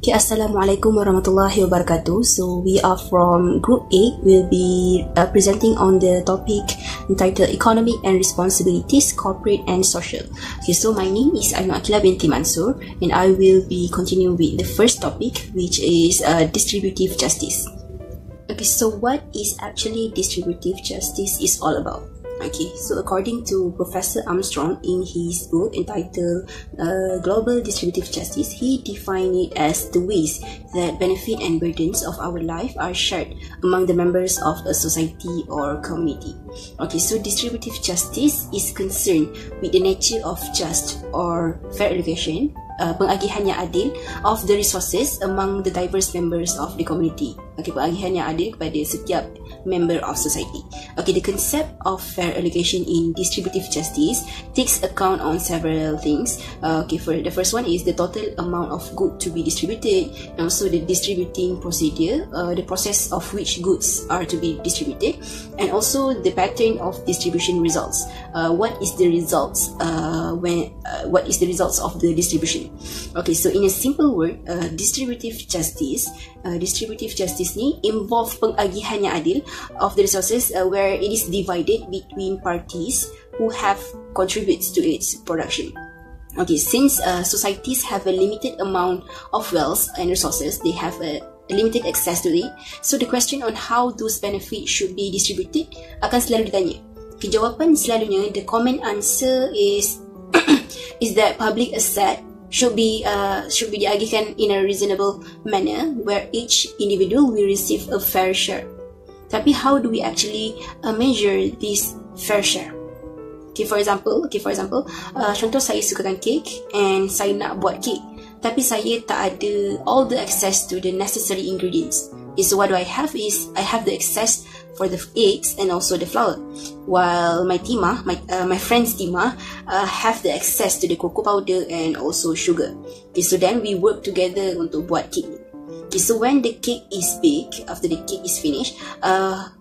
Okay, Assalamualaikum warahmatullahi wabarakatuh. So we are from Group A. We'll be presenting on the topic entitled Economic and Responsibilities, Corporate and Social. Okay, so my name is Aqilah binti Mansor, and I will be continuing with the first topic, which is Distributive Justice. Okay, so what is actually Distributive Justice is all about? Okay, so according to Professor Armstrong in his book entitled Global Distributive Justice, he defined it as the ways that benefit and burdens of our life are shared among the members of a society or community. Okay, so distributive justice is concerned with the nature of just or fair allocation, pengagihan yang adil of the resources among the diverse members of the community. Okay, pengagihan yang adil kepada setiap member of society. Okay, the concept of fair allocation in distributive justice takes account on several things. Okay, for the first one is the total amount of good to be distributed, and also the distributing procedure, the process of which goods are to be distributed, and also the pattern of distribution results. What is the results what is the results of the distribution? Okay, so in a simple word, distributive justice ni involve pengagihan yang adil of the resources where it is divided between parties who have contributes to its production. Okay, since societies have a limited amount of wealth and resources, they have a limited access to it. So the question on how those benefits should be distributed akan selalu ditanya. Okay, jawapan selalunya, the common answer is is that public asset should be diagihkan in a reasonable manner where each individual will receive a fair share. Tapi how do we actually measure this fair share? Okay, for example, contoh saya sukakan cake and saya nak buat cake, tapi saya tak ada all the access to the necessary ingredients. Okay, so what do I have is I have the access for the eggs and also the flour, while my friend's Tima have the access to the cocoa powder and also sugar. Okay, so then we work together untuk buat cake. Okay, so when the cake is baked, after the cake is finished,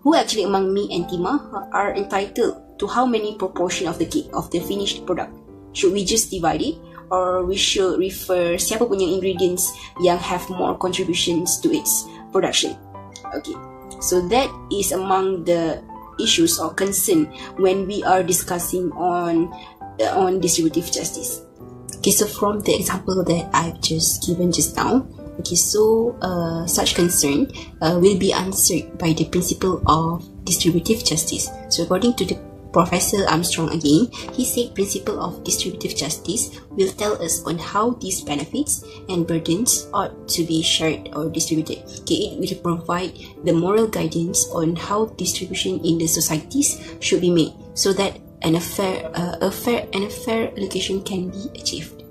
who actually among me and Tima are entitled to how many proportion of the cake, of the finished product? Should we just divide it, or we should refer siapa punya ingredients yang have more contributions to its production? Okay, so that is among the issues or concern when we are discussing on distributive justice. Okay, so from the example that I've just given just now, okay, so such concern will be answered by the principle of distributive justice. So according to the Professor Armstrong again, he said principle of distributive justice will tell us on how these benefits and burdens ought to be shared or distributed. Okay, it will provide the moral guidance on how distribution in the societies should be made so that a fair allocation can be achieved.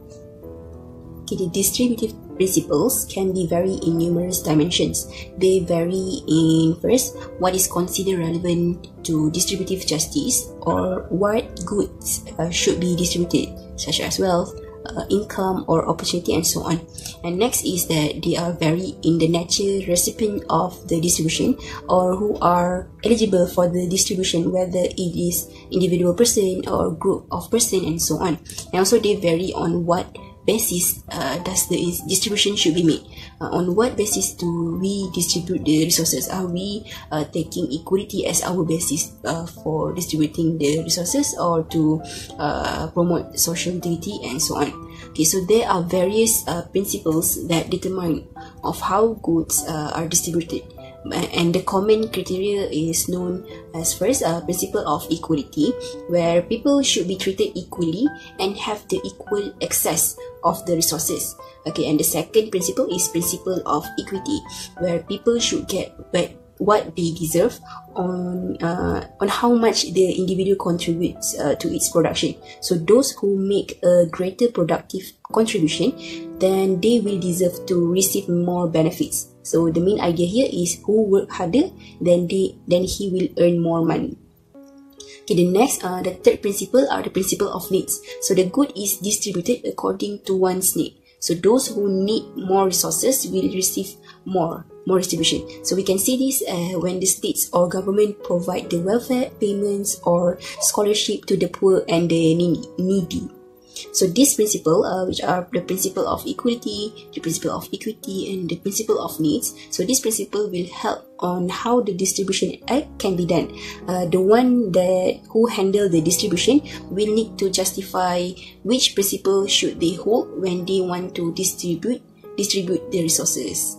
Okay, the distributive principles can be vary in numerous dimensions. They vary in first, what is considered relevant to distributive justice, or what goods should be distributed, such as wealth, income or opportunity, and so on. And next is that they are vary in the nature recipient of the distribution, or who are eligible for the distribution, whether it is individual person or group of person, and so on. And also they vary on what basis does the distribution should be made. On what basis do we distribute the resources? Are we taking equality as our basis for distributing the resources, or to promote social utility, and so on? Okay, so there are various principles that determine of how goods are distributed. And the common criteria is known as first, principle of equality, where people should be treated equally and have the equal access of the resources. Okay, and the second principle is principle of equity, where people should get what they deserve on how much the individual contributes to its production. So those who make a greater productive contribution, then they will deserve to receive more benefits. So the main idea here is who work harder, then he will earn more money. Okay, the next, the third principle are the principle of needs. So the good is distributed according to one's need. So those who need more resources will receive more distribution. So we can see this when the states or government provide the welfare payments or scholarship to the poor and the needy. So this principle, which are the principle of equality, the principle of equity, and the principle of needs. So this principle will help on how the distribution act can be done. The one who handle the distribution will need to justify which principle should they hold when they want to distribute the resources.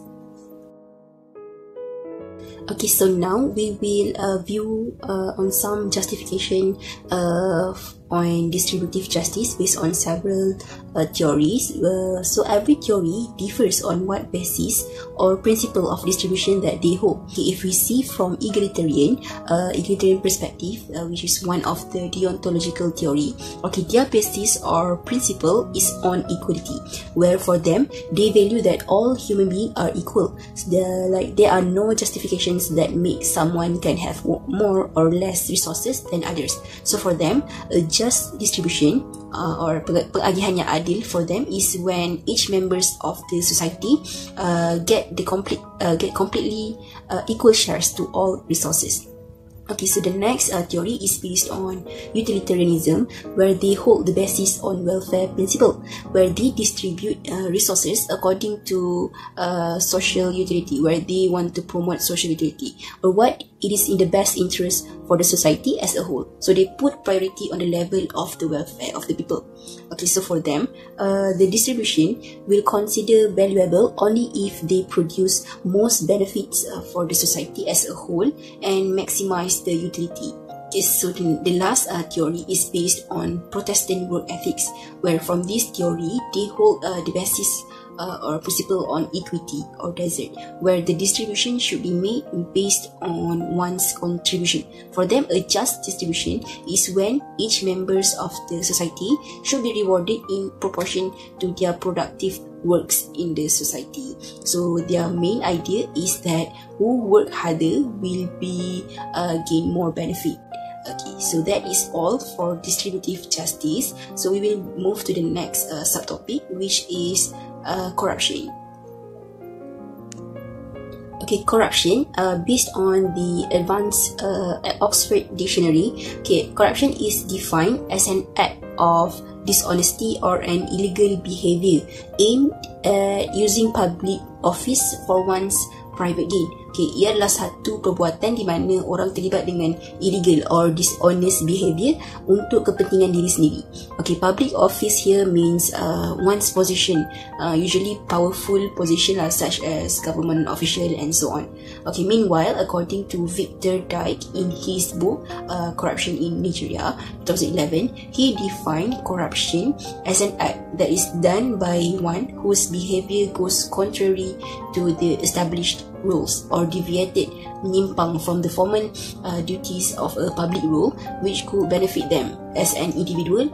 Okay, so now we will view on some justification on distributive justice based on several theories. So every theory differs on what basis or principle of distribution that they hold. Okay, if we see from egalitarian perspective, which is one of the deontological theory, okay, their basis or principle is on equality, where for them they value that all human beings are equal. So there are no justifications that make someone can have more or less resources than others. So for them, a just distribution or pengagihan yang adil for them is when each members of the society get completely equal shares to all resources. Okay, so the next theory is based on utilitarianism, where they hold the basis on welfare principle, where they distribute resources according to social utility, where they want to promote social utility or what it is in the best interest for the society as a whole. So they put priority on the level of the welfare of the people. Okay, so for them, the distribution will consider valuable only if they produce most benefits for the society as a whole and maximize the utility. Okay, so the last theory is based on Protestant work ethics, where from this theory they hold the basis or principle on equity or desert, where the distribution should be made based on one's contribution. For them, a just distribution is when each members of the society should be rewarded in proportion to their productive works in the society. So their main idea is that who work harder will be gain more benefit. Okay, so that is all for distributive justice. So we will move to the next subtopic, which is corruption. Okay, corruption, based on the advanced Oxford Dictionary, okay, corruption is defined as an act of dishonesty or an illegal behavior aimed at using public office for one's private gain. Okay, ia adalah satu perbuatan di mana orang terlibat dengan illegal or dishonest behavior untuk kepentingan diri sendiri. Okay, public office here means one's position, usually powerful position such as government official and so on. Okay, meanwhile, according to Victor Dyke in his book Corruption in Nigeria 2011, he defined corruption as an act that is done by one whose behavior goes contrary to the established rules or deviated, menyimpang from the formal duties of a public role which could benefit them as an individual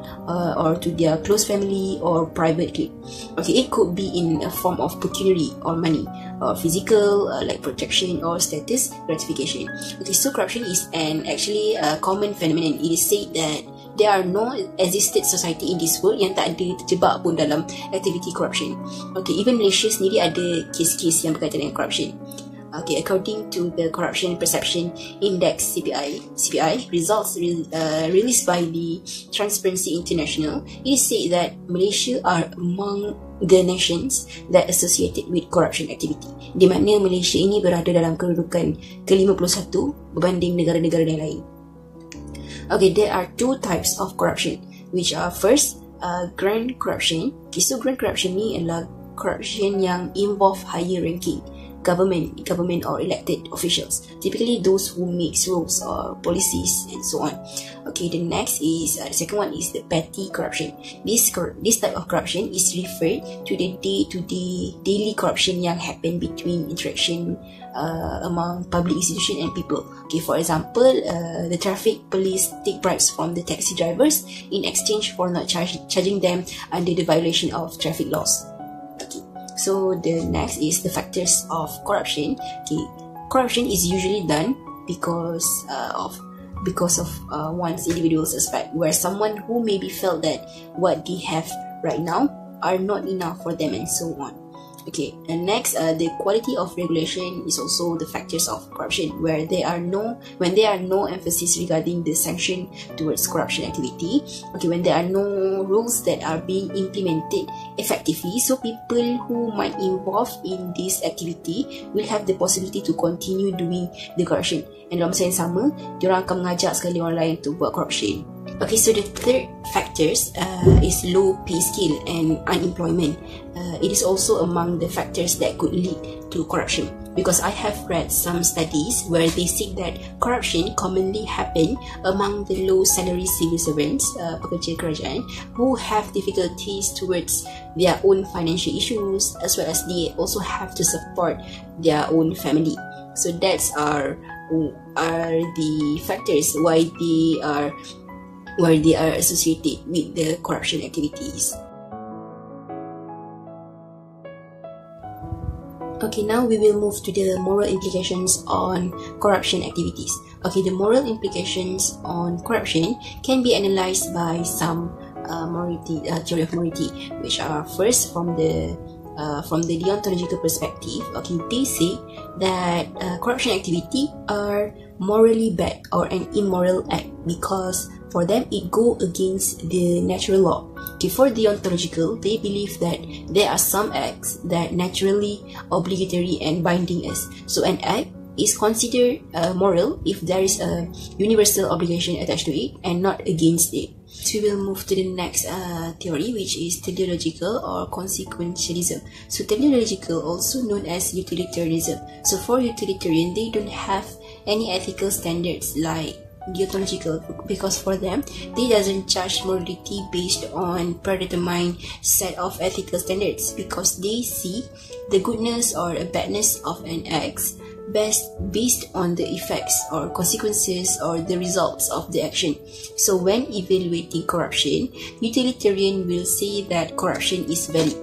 or to their close family or private clique. Okay, it could be in a form of pecuniary or money or physical like protection or status gratification. Okay, so corruption is an actually common phenomenon. It is said that there are no existed society in this world yang tak ada terjebak pun dalam activity corruption. Okay, even Malaysia sendiri ada kes-kes yang berkaitan dengan corruption. Okay, according to the Corruption Perception Index (CPI) results released by the Transparency International, it is said that Malaysia are among the nations that associated with corruption activity, di mana Malaysia ini berada dalam kedudukan ke-51 berbanding negara-negara yang lain. Okay, there are two types of corruption, which are first, grand corruption. Okay, so grand corruption ni adalah corruption yang involve higher ranking government or elected officials, typically those who makes rules or policies and so on. Okay, the next is the second one is the petty corruption. This type of corruption is referred to the day-to-day daily corruption yang happen between interaction among public institution and people. Okay, for example, the traffic police take bribes from the taxi drivers in exchange for not charging them under the violation of traffic laws. Okay, so the next is the factors of corruption. Okay, corruption is usually done because of one's individual aspect, where someone who maybe felt that what they have right now are not enough for them and so on. Okay, and next, the quality of regulation is also the factors of corruption, where when there are no emphasis regarding the sanction towards corruption activity. Okay, when there are no rules that are being implemented effectively, so people who might involve in this activity will have the possibility to continue doing the corruption. And dalam masa yang sama, diorang akan mengajak sekali orang lain to buat corruption. Okay, so the third factors is low pay scale and unemployment. It is also among the factors that could lead to corruption, because I have read some studies where they say that corruption commonly happen among the low salary civil servants, pekerja kerajaan, who have difficulties towards their own financial issues, as well as they also have to support their own family. So that's are the factors why they are associated with the corruption activities. Okay, now we will move to the moral implications on corruption activities. Okay, the moral implications on corruption can be analyzed by some theory of morality, which are first from the deontological perspective. Okay, they say that corruption activity are morally bad or an immoral act because for them it go against the natural law. Okay, for deontological, they believe that there are some acts that naturally obligatory and binding us. So an act is considered moral if there is a universal obligation attached to it and not against it. So we will move to the next theory, which is teleological or consequentialism. So teleological, also known as utilitarianism. So for utilitarian, they don't have any ethical standards like deontological, because for them, they doesn't judge morality based on predetermined set of ethical standards, because they see the goodness or badness of an act based on the effects or consequences or the results of the action. So when evaluating corruption, utilitarian will say that corruption is valid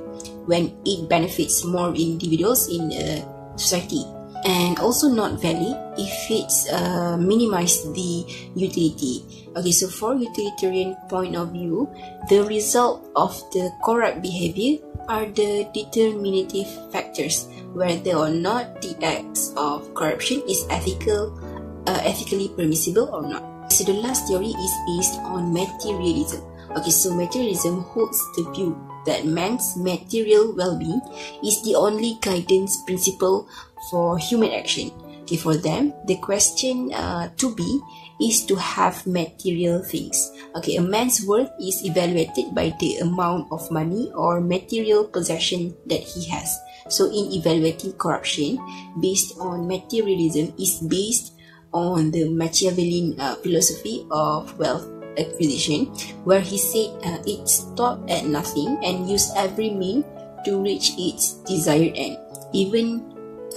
when it benefits more individuals in a society, and also not valid if it's minimize the utility. Okay, so for utilitarian point of view, the result of the corrupt behavior are the determinative factors, whether or not the acts of corruption is ethically permissible or not. So the last theory is based on materialism. Okay, so materialism holds the view that man's material well-being is the only guidance principle for human action. Okay, for them, the question to be is to have material things. Okay, a man's worth is evaluated by the amount of money or material possession that he has. So in evaluating corruption based on materialism is based on the Machiavellian philosophy of wealth acquisition, where he said it stopped at nothing and used every means to reach its desired end, even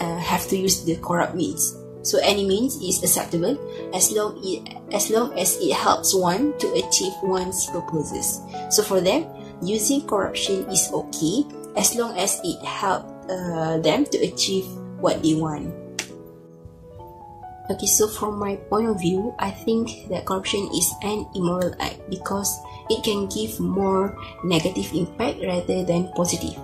have to use the corrupt means. So any means is acceptable as long as it helps one to achieve one's purposes. So for them, using corruption is okay as long as it helps them to achieve what they want. Okay, so from my point of view, I think that corruption is an immoral act because it can give more negative impact rather than positive.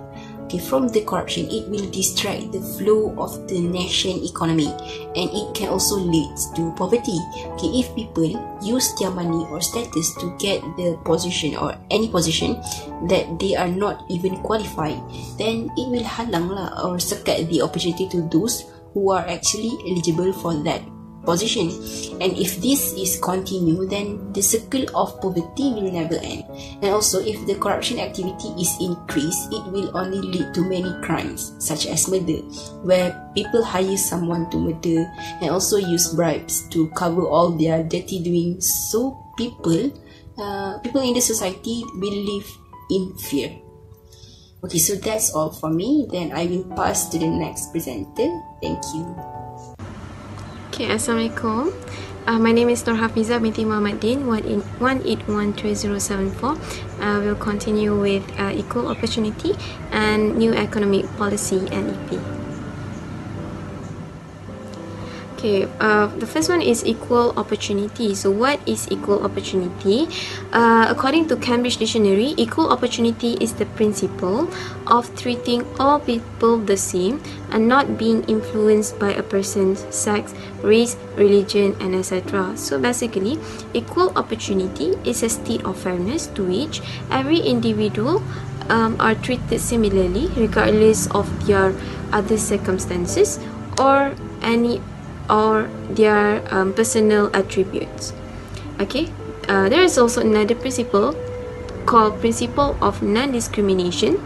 Okay, from the corruption, it will distract the flow of the nation economy, and it can also lead to poverty. Okay, if people use their money or status to get the position or any position that they are not even qualified, then it will halang or sekat the opportunity to those who are actually eligible for that position. And if this is continued, then the circle of poverty will never end. And also, if the corruption activity is increased, it will only lead to many crimes such as murder, where people hire someone to murder and also use bribes to cover all their dirty doings. So people in the society will live in fear. Okay, so that's all for me. Then I will pass to the next presenter. Thank you. Okay, Assalamualaikum. My name is Norhafizah binti Muhammadin, 1813074. We'll continue with equal opportunity and new economic policy NEP. Okay, the first one is equal opportunity. So what is equal opportunity? According to Cambridge Dictionary, equal opportunity is the principle of treating all people the same and not being influenced by a person's sex, race, religion, and etc. So basically, equal opportunity is a state of fairness to which every individual are treated similarly regardless of their other circumstances or their personal attributes. Okay, there is also another principle called principle of non-discrimination.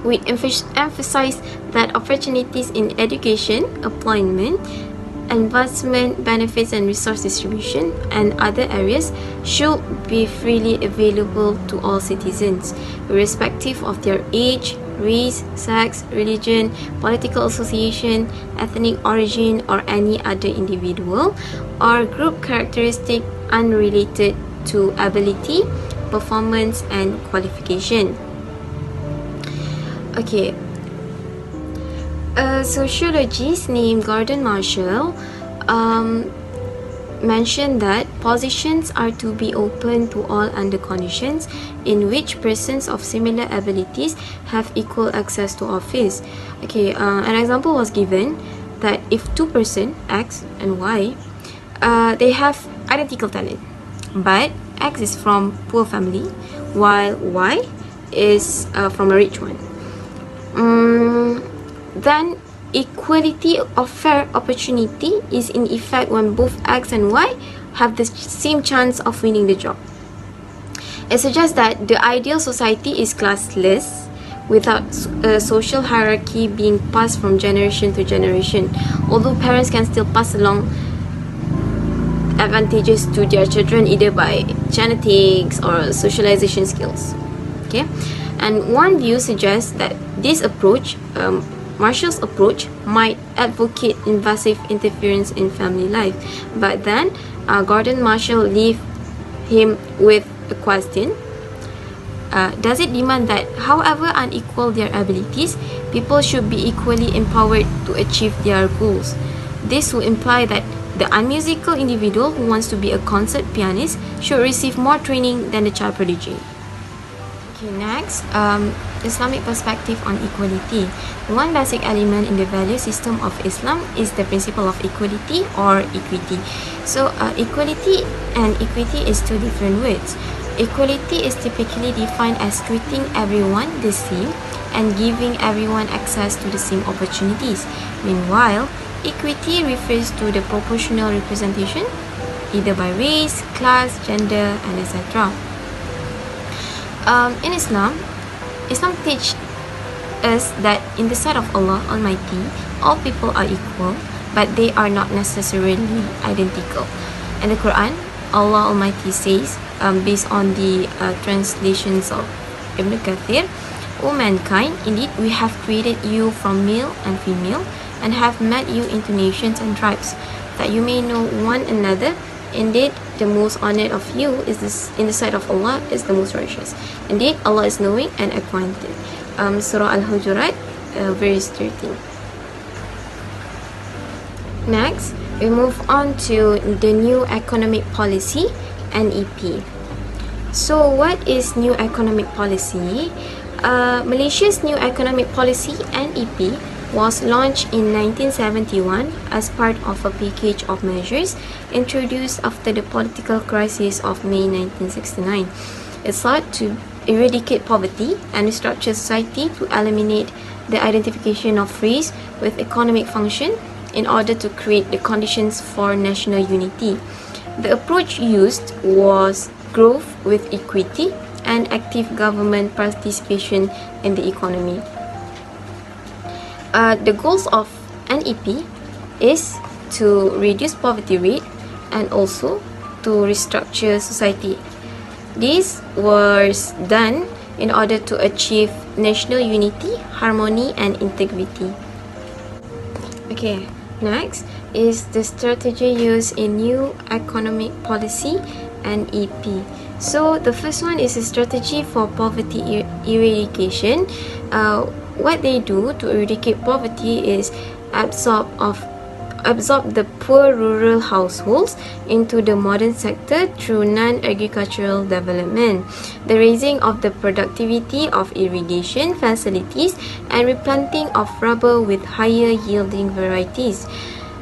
We emphasize that opportunities in education, employment, advancement, benefits and resource distribution, and other areas should be freely available to all citizens, irrespective of their age, race, sex, religion, political association, ethnic origin, or any other individual or group characteristic unrelated to ability, performance, and qualification. Okay. A sociologist named Gordon Marshall mentioned that positions are to be open to all under conditions in which persons of similar abilities have equal access to office. Okay, an example was given that if two persons, X and Y, they have identical talent, but X is from poor family while Y is from a rich one. Then equality of fair opportunity is in effect when both X and Y have the same chance of winning the job. It suggests that the ideal society is classless, without a social hierarchy being passed from generation to generation, although parents can still pass along advantages to their children either by genetics or socialization skills. Okay, and one view suggests that this approach, Marshall's approach, might advocate invasive interference in family life, but then Gordon Marshall leave him with a question. Does it demand that, however unequal their abilities, people should be equally empowered to achieve their goals? This would imply that the unmusical individual who wants to be a concert pianist should receive more training than the child prodigy. Okay, next, Islamic perspective on equality. One basic element in the value system of Islam is the principle of equality or equity. So, equality and equity is two different words. Equality is typically defined as treating everyone the same and giving everyone access to the same opportunities. Meanwhile, equity refers to the proportional representation, either by race, class, gender, and etc. In Islam teaches us that in the sight of Allah Almighty, all people are equal, but they are not necessarily identical. In the Quran, Allah Almighty says, based on the translations of Ibn Kathir, O mankind, indeed we have created you from male and female, and have made you into nations and tribes, that you may know one another. Indeed, the most honored of you is in the sight of Allah is the most righteous. Indeed, Allah is knowing and acquainted. Surah Al-Hujurat, verse 13. Next, we move on to the new economic policy, NEP. So, what is new economic policy? Malaysia's new economic policy, NEP, was launched in 1971 as part of a package of measures introduced after the political crisis of May 1969. It sought to eradicate poverty and restructure society to eliminate the identification of race with economic function in order to create the conditions for national unity. The approach used was growth with equity and active government participation in the economy. The goals of NEP is to reduce poverty rate and also to restructure society. This was done in order to achieve national unity, harmony and integrity. Okay, next is the strategy used in new economic policy, NEP. So the first one is a strategy for poverty eradication. What they do to eradicate poverty is absorb of absorb the poor rural households into the modern sector through non-agricultural development, the raising of the productivity of irrigation facilities, and replanting of rubber with higher yielding varieties,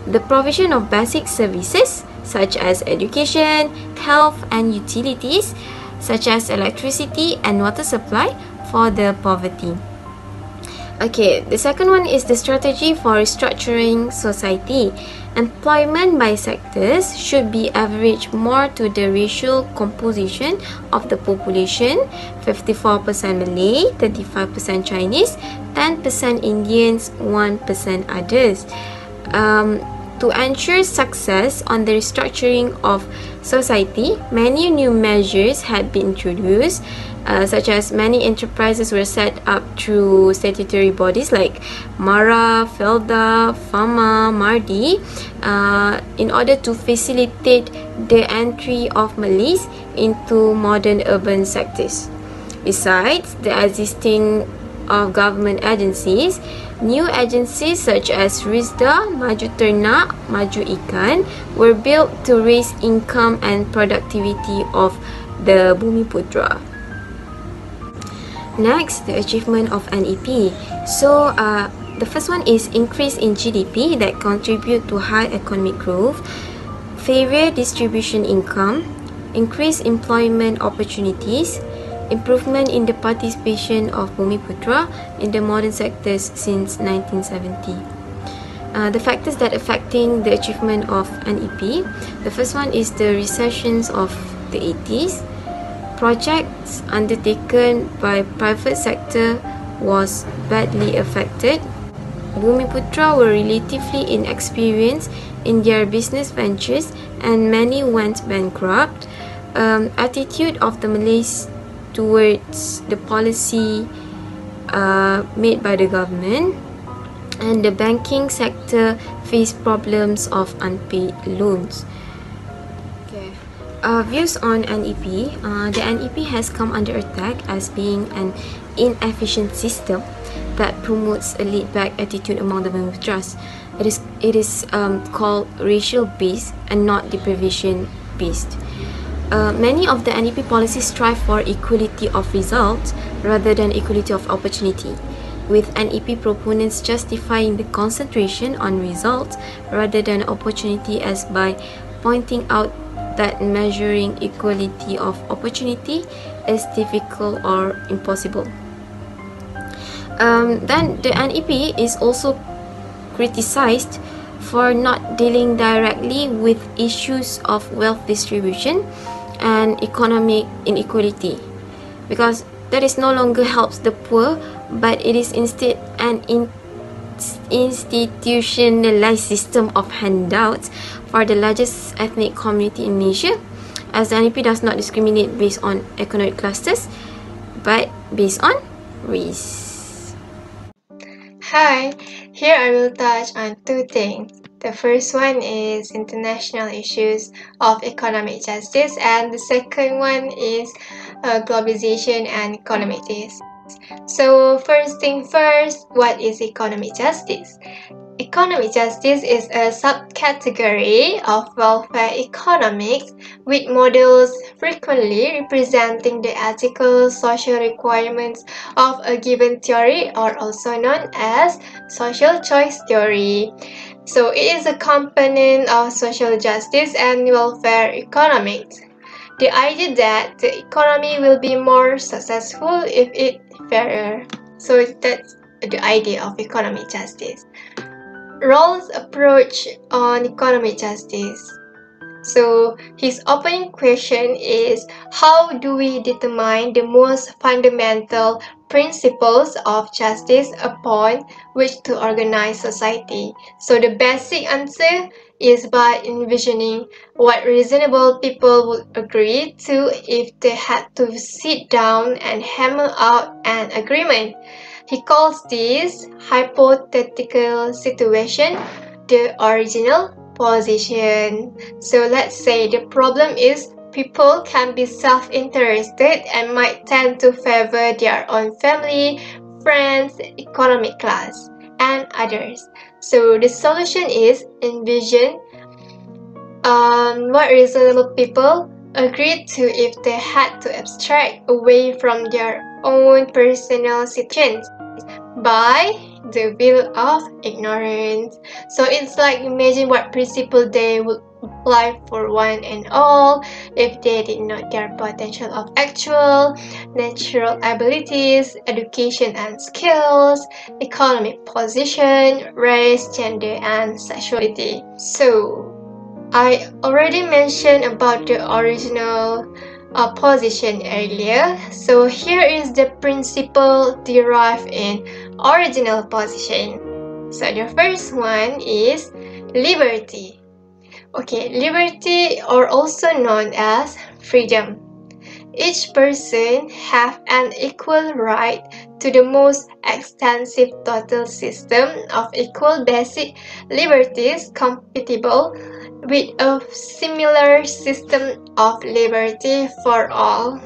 the provision of basic services such as education, health, and utilities such as electricity and water supply for the poverty. Okay, the second one is the strategy for restructuring society. Employment by sectors should be averaged more to the racial composition of the population: 54% Malay, 35% Chinese, 10% Indians, 1% others. To ensure success on the restructuring of society, many new measures had been introduced, such as many enterprises were set up through statutory bodies like MARA, FELDA, FAMA, MARDI, in order to facilitate the entry of Malays into modern urban sectors. Besides the existing of government agencies, new agencies such as Rizda, Maju Ternak, Maju Ikan were built to raise income and productivity of the Bumiputra. Next, the achievement of NEP. So, the first one is increase in GDP that contribute to high economic growth, fairer distribution income, increase employment opportunities, improvement in the participation of Bumiputra in the modern sectors since 1970. The factors that affecting the achievement of NEP. The first one is the recessions of the 80s. Projects undertaken by private sector was badly affected. Bumiputra were relatively inexperienced in their business ventures and many went bankrupt. Attitude of the Malays towards the policy made by the government, and the banking sector faced problems of unpaid loans. Okay. Views on NEP. The NEP has come under attack as being an inefficient system that promotes a laid-back attitude among the Bumiputras. It is called racial-based and not deprivation-based. Many of the NEP policies strive for equality of results rather than equality of opportunity, with NEP proponents justifying the concentration on results rather than opportunity as by pointing out that measuring equality of opportunity is difficult or impossible. Then the NEP is also criticized for not dealing directly with issues of wealth distribution and economic inequality, because that is no longer helps the poor, but it is instead an institutionalized system of handouts for the largest ethnic community in Malaysia, as the NEP does not discriminate based on economic clusters but based on race. Hi, here I will touch on two things. The first one is international issues of economic justice, and the second one is globalization and economic justice. So first thing first, what is economic justice? Economic justice is a subcategory of welfare economics with models frequently representing the ethical social requirements of a given theory, or also known as social choice theory. So it is a component of social justice and welfare economics. The idea that the economy will be more successful if it fairer. So that's the idea of economic justice. Rawls' approach on economic justice. So his opening question is, how do we determine the most fundamental principles of justice upon which to organize society? So the basic answer is by envisioning what reasonable people would agree to if they had to sit down and hammer out an agreement. He calls this hypothetical situation the original position. So let's say the problem is people can be self-interested and might tend to favor their own family, friends, economic class. and others. So the solution is envision what reasonable people agreed to if they had to abstract away from their own personal situations by the will of ignorance. So it's like imagine what principle they would apply for one and all if they did not their potential of actual natural abilities, education and skills, economic position, race, gender and sexuality. So I already mentioned about the original position earlier. So here is the principle derived in original position. So the first one is liberty. Okay, liberty or also known as freedom. Each person have an equal right to the most extensive total system of equal basic liberties compatible with a similar system of liberty for all.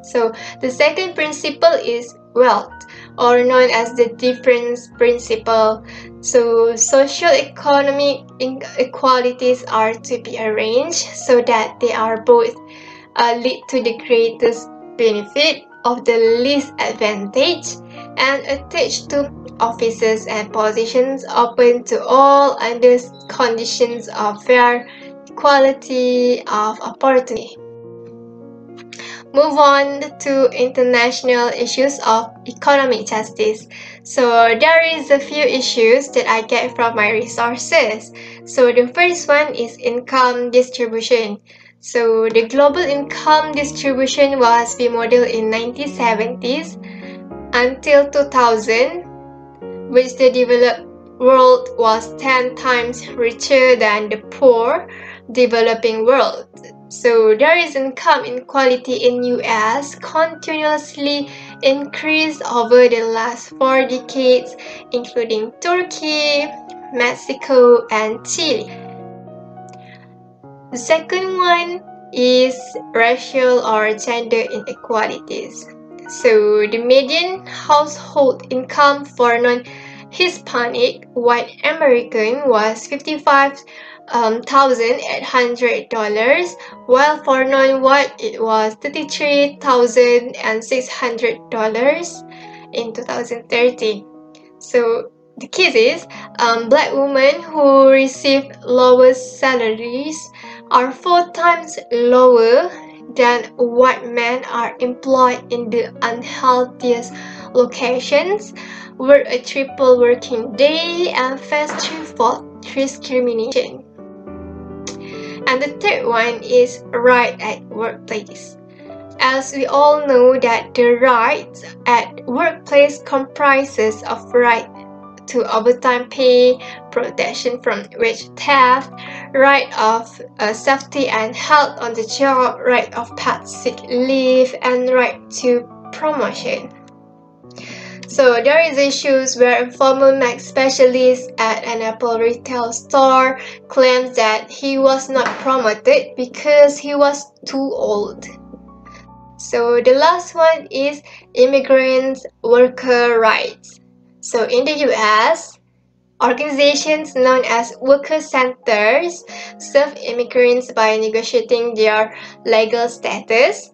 So the second principle is wealth, or known as the difference principle. So socio-economic inequalities are to be arranged so that they are both lead to the greatest benefit of the least advantage and attached to offices and positions open to all under conditions of fair equality of opportunity. Move on to international issues of economic justice. So there is a few issues that I get from my resources. So the first one is income distribution. So the global income distribution was remodeled in 1970s until 2000, which the developed world was 10 times richer than the poor developing world. So there is income inequality in US continuously increased over the last 4 decades, including Turkey, Mexico, and Chile. The second one is racial or gender inequalities. So the median household income for non-Hispanic white American was $55,800, while for non-white it was $33,600 in 2013. So the case is black women who receive lowest salaries are 4 times lower than white men are employed in the unhealthiest locations, work a triple working day, and face threefold discrimination. And the third one is right at workplace. As we all know that the right at workplace comprises of right to overtime pay, protection from wage theft, right of safety and health on the job, right of paid sick leave, and right to promotion. So there is issues where a former Mac specialist at an Apple retail store claims that he was not promoted because he was too old. So the last one is immigrant worker rights. So in the US, organizations known as worker centers serve immigrants by negotiating their legal status,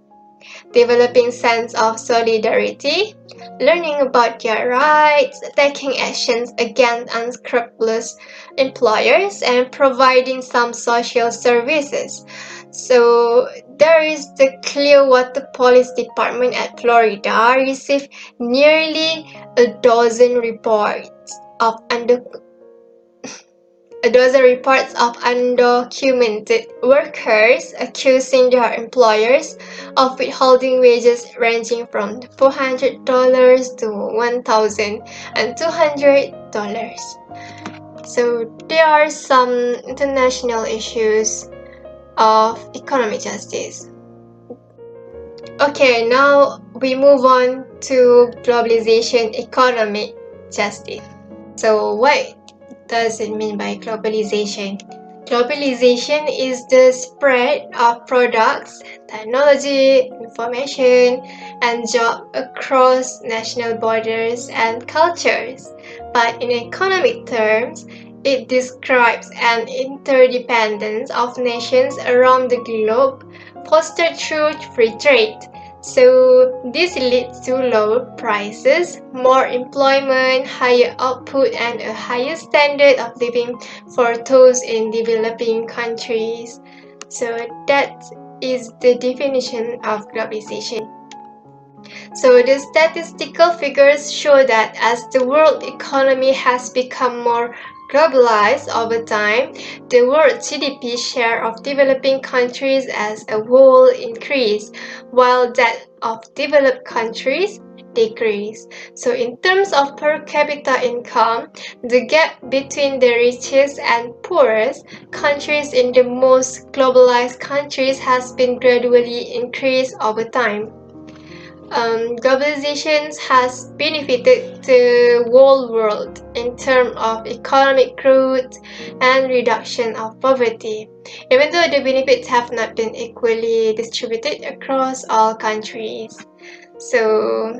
developing sense of solidarity, learning about their rights, taking actions against unscrupulous employers, and providing some social services. So there is the Clearwater Police Department at Florida received nearly a dozen reports of undocumented workers accusing their employers of withholding wages ranging from $400 to $1,200. So there are some international issues of economic justice. Okay, now we move on to globalization economic justice. So what does it mean by globalization? Globalization is the spread of products, technology, information, and jobs across national borders and cultures. but in economic terms, it describes an interdependence of nations around the globe fostered through free trade. So this leads to lower prices, more employment, higher output, and a higher standard of living for those in developing countries. So that is the definition of globalization. So the statistical figures show that as the world economy has become more globalized over time, the world GDP share of developing countries as a whole increased, while that of developed countries decreased. So in terms of per capita income, the gap between the richest and poorest countries in the most globalized countries has been gradually increased over time. Globalization has benefited the whole world in terms of economic growth and reduction of poverty, even though the benefits have not been equally distributed across all countries. So,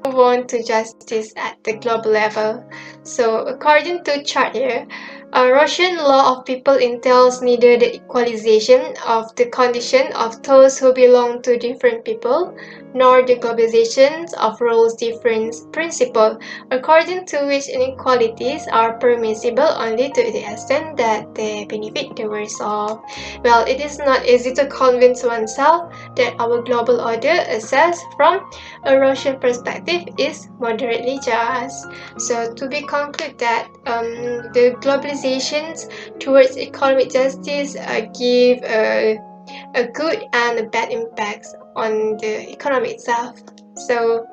move on to justice at the global level. So, according to chart here, a Russian law of people entails neither the equalization of the condition of those who belong to different people, nor the globalization of roles difference principle, according to which inequalities are permissible only to the extent that they benefit the worst of. Well, it is not easy to convince oneself that our global order, assessed from a Russian perspective, is moderately just. So to be concluded that the globalizations towards economic justice give a good and a bad impacts on the economy itself. So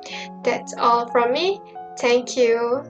that's all from me. Thank you.